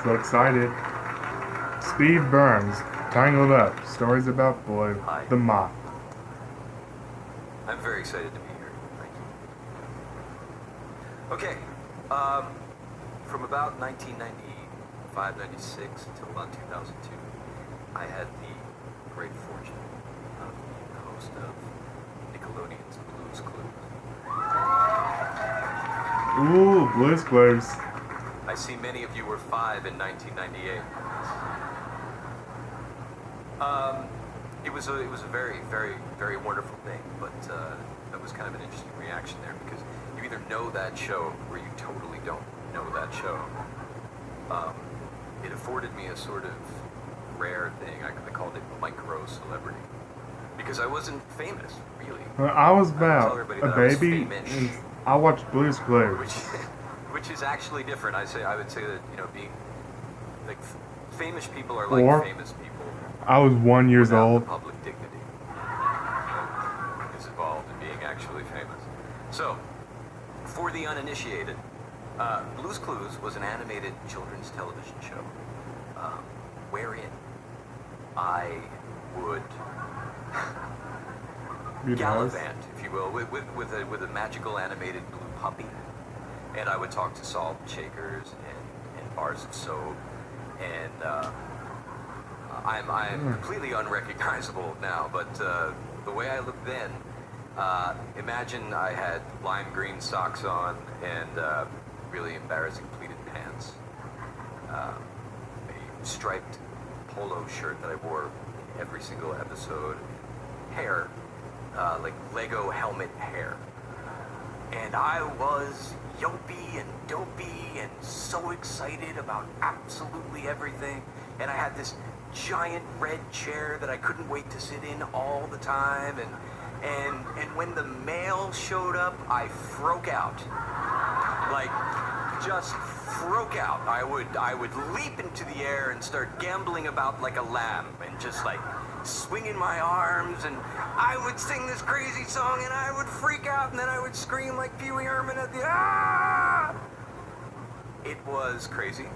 so excited. Steve Burns, Tangled Up, Stories About Boy, Hi. the Moth. I'm very excited to be here. Thank you. Okay. From about 1995, 96 until about 2002, I had the great fortune of being the host of Nickelodeon's Blues Clues. Ooh, Blues Clues. I see many of you were 5 in 1998. It was a very, very, very wonderful thing, but that was kind of an interesting reaction there because you either know that show or you totally don't know that show. It afforded me a sort of rare thing. I called it micro celebrity because I wasn't famous, really. I was I would tell about everybody a that I was baby, famous. and I watched Blues Clues. Which is actually different. I would say that being like famous people are like Or- famous people. I was 1 year Without old. the public dignity is involved in being actually famous. So, for the uninitiated, Blue's Clues was an animated children's television show wherein I would You know, gallivant, if you will, with a magical animated blue puppy, and I would talk to salt shakers and bars of soap, and I'm completely unrecognizable now, but the way I looked then, imagine I had lime green socks on and really embarrassing pleated pants, a striped polo shirt that I wore in every single episode, hair, like Lego helmet hair. And I was yopey and dopey and so excited about absolutely everything. And I had this giant red chair that I couldn't wait to sit in all the time. And when the mail showed up, I froke out. Like, just froke out. I would leap into the air and start gambling about like a lamb and just like swinging my arms, and I would sing this crazy song and I would freak out and then I would scream like Pee Wee Herman at the ah! It was crazy.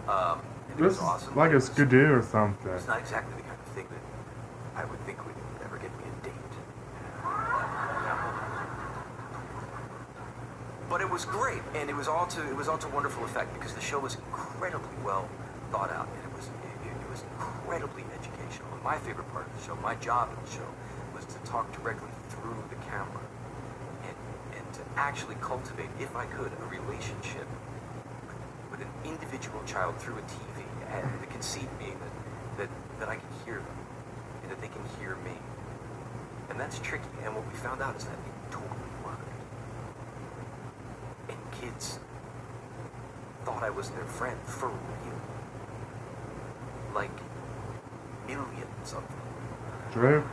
It This was is awesome. like a It was- skidoo or something. It's not exactly the kind of thing that I would think would ever get me a date. But it was great, and it was all to wonderful effect because the show was incredibly well thought out, and it was incredibly educational. And my favorite part of the show, my job in the show, was to talk directly through the camera and to actually cultivate, if I could, a relationship with an individual child through a TV, and the conceit being that I can hear them, and that they can hear me. And that's tricky, and what we found out is that it totally worked. And kids thought I was their friend, for real. Like, millions of them. True.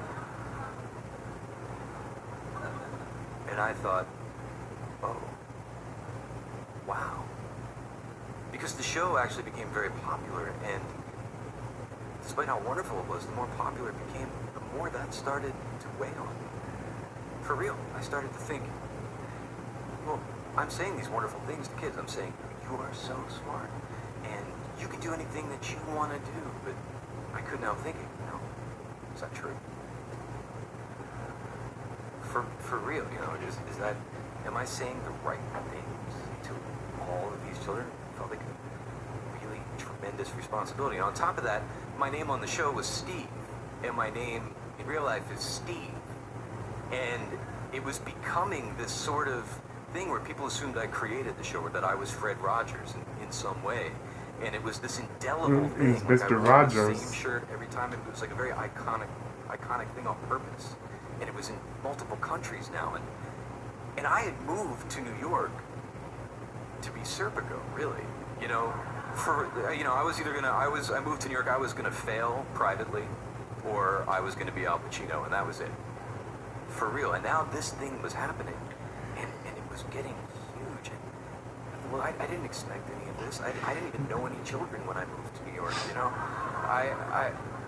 And I thought, oh, wow. Because the show actually became very popular, and despite how wonderful it was, the more popular it became, the more that started to weigh on me. For real, I started to think, well, I'm saying these wonderful things to kids. I'm saying, you are so smart, and you can do anything that you want to do, but I couldn't help thinking, is that true? For real, is that, am I saying the right things to all of these children? It felt like a really tremendous responsibility. And on top of that, my name on the show was Steve, and my name in real life is Steve. And it was becoming this sort of thing where people assumed I created the show or that I was Fred Rogers in some way. And it was this indelible thing. He's Like I Mr. wore Rogers. the same shirt every time. It was like a very iconic thing on purpose. And it was in multiple countries now. And I had moved to New York to be Serpico, really. I was either I moved to New York, I was gonna fail privately, or I was gonna be Al Pacino, and that was it. For real. And now this thing was happening, and it was getting huge. And, well, I didn't expect any of this. I didn't even know any children when I moved to New York,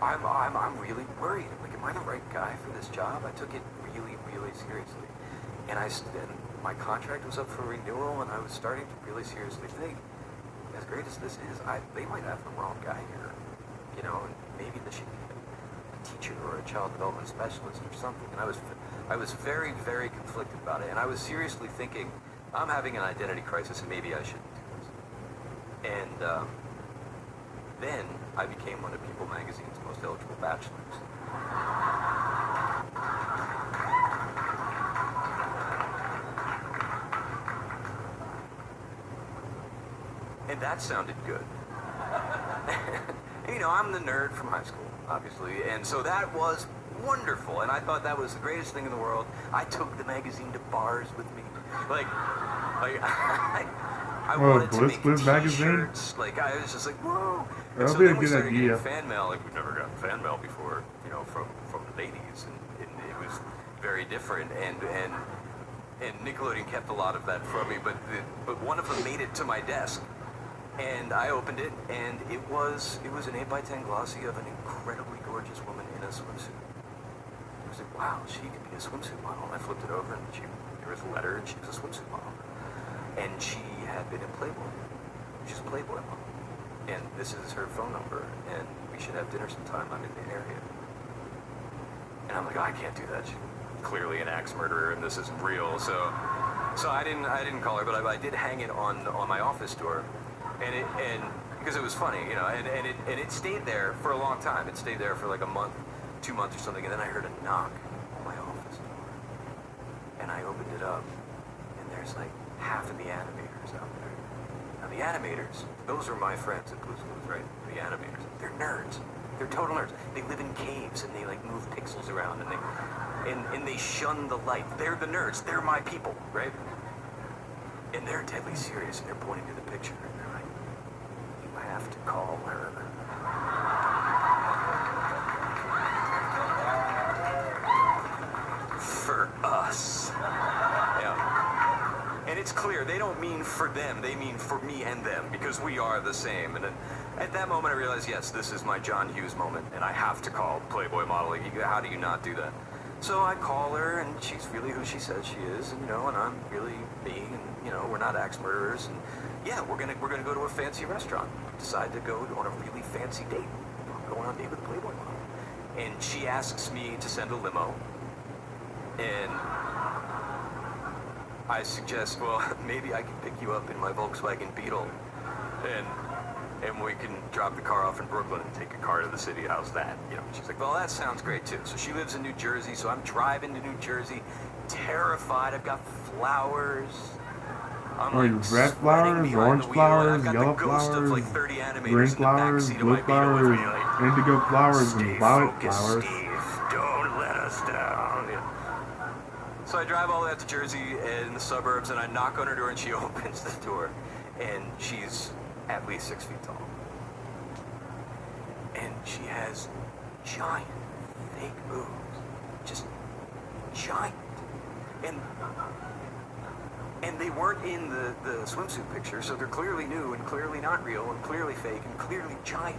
I'm really worried. I'm like, am I the right guy for this job? I took it really, really seriously. And my contract was up for renewal, and I was starting to really seriously think, as great as this is, they might have the wrong guy here, you know, and maybe this should be a teacher or a child development specialist or something. And I was very, very conflicted about it, and I was seriously thinking, I'm having an identity crisis, and maybe I shouldn't do this. And then I became one of People Magazine's most eligible bachelors. And that sounded good. You know, I'm the nerd from high school, obviously, and so that was wonderful, and I thought that was the greatest thing in the world. I took the magazine to bars with me. I wanted to make t-shirts. Like, I was just like, whoa. And so then we started getting fan mail. Like, we've never gotten fan mail before, you know, from the ladies, and it was very different. And Nickelodeon kept a lot of that from me, but one of them made it to my desk, and I opened it, and it was an 8x10 glossy of an incredibly gorgeous woman in a swimsuit. I was like, wow, she could be a swimsuit model. And I flipped it over, and there was a letter, and she was a swimsuit model. And she had been in Playboy. She's a Playboy model. And this is her phone number, and we should have dinner sometime. I'm in the area. And I'm like, oh, I can't do that. She's clearly an axe murderer, and this isn't real. So I didn't call her, but I did hang it on my office door, and because it was funny, you know, and it stayed there for a long time. It stayed there for like a month, 2 months or something, and then I heard a knock on my office door, and I opened it up, and there's like half of the animators out there. Now the animators, those are my friends at Clues, right? The animators, they're nerds. They're total nerds. They live in caves and they like move pixels around and they shun the light. They're the nerds. They're my people, right? And they're deadly serious and they're pointing to the picture and they're like, you have to call her. For us. Yeah. And it's clear, they don't mean for them, they mean for me and them, because we are the same. And at that moment I realized, yes, this is my John Hughes moment, and I have to call Playboy modeling. How do you not do that? So I call her, and she's really who she says she is, and you know, and I'm really me, and you know, we're not axe murderers, and yeah, we're gonna go to a fancy restaurant. Decide to go on a really fancy date. I'm going on a date with a Playboy model. And she asks me to send a limo, and I suggest, well, maybe I can pick you up in my Volkswagen Beetle, and we can drop the car off in Brooklyn and take a car to the city. How's that? You know, she's like, well, that sounds great too. So she lives in New Jersey, so I'm driving to New Jersey, terrified. I've got flowers. I'm like red flowers, orange flowers, yellow flowers, like 30 green flowers, blue flowers, indigo flowers, and violet flowers. Steve, don't let us down. Yeah. So I drive all the way out to Jersey in the suburbs, and I knock on her door, and she opens the door, and she's at least 6 feet tall. And she has giant fake boobs. Just giant. And they weren't in the swimsuit picture, so they're clearly new and clearly not real and clearly fake and clearly giant.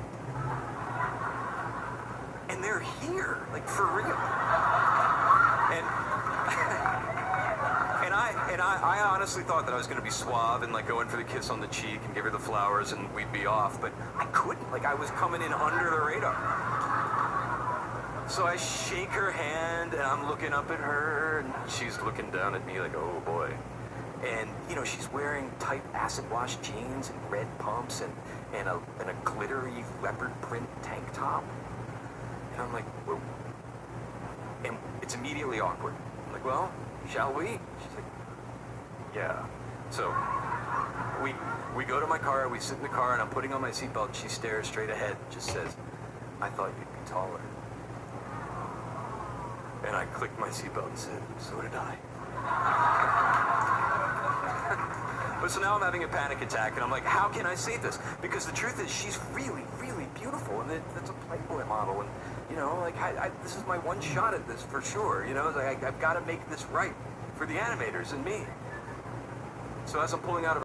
And they're here, like for real. And I honestly thought that I was going to be suave and like go in for the kiss on the cheek and give her the flowers and we'd be off, but I couldn't. Like I was coming in under the radar. So I shake her hand and I'm looking up at her and she's looking down at me like, oh boy. And you know, she's wearing tight acid wash jeans and red pumps and a glittery leopard print tank top. And I'm like, whoa. And it's immediately awkward. I'm like, well, shall we? She's like, yeah. So we go to my car, we sit in the car, and I'm putting on my seatbelt, and she stares straight ahead and just says, I thought you'd be taller. And I clicked my seatbelt and said, so did I. But so now I'm having a panic attack, and I'm like, how can I say this? Because the truth is, she's really, really beautiful, and that's a Playboy model, and you know, like this is my one shot at this for sure. You know, like I've got to make this right for the animators and me. So as I'm pulling out of